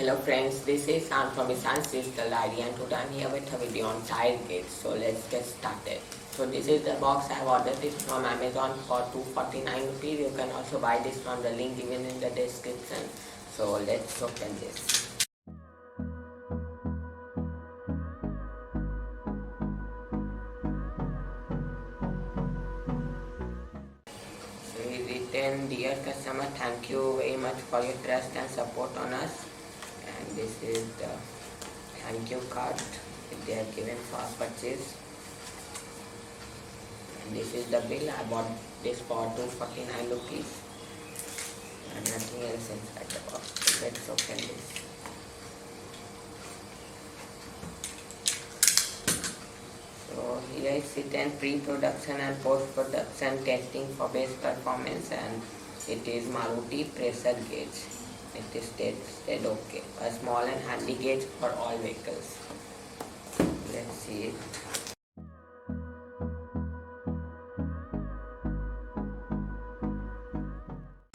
Hello friends, this is Sam from Isan's Digital ID and today I'm here with a video on tire gauge. So let's get started. So this is the box. I have ordered this from Amazon for 249 rupees. You can also buy this from the link given in the description. So let's open this. So he written, "Dear customer, thank you very much for your trust and support on us." And this is the thank you card that they have given for purchase. And this is the bill. I bought this for 249 rupees and nothing else inside the box. So let's open this. So here is written pre-production and post-production testing for best performance, and it is Maruti pressure gauge. It is said okay. A small and handy gauge for all vehicles. Let's see it.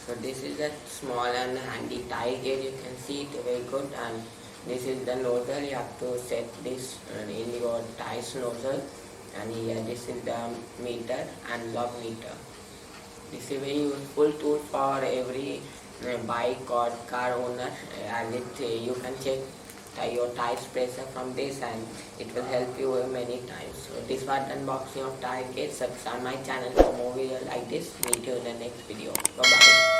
So this is a small and handy tire gauge. You can see it very good, and this is the nozzle. You have to set this in your tire's nozzle, and here this is the meter and log meter. This is a very useful tool for every bike or car owner, and you can check your tire pressure from this, and it will help you many times. So this was unboxing of tire gauge. Subscribe my channel for more videos like this. Meet you in the next video. Bye bye.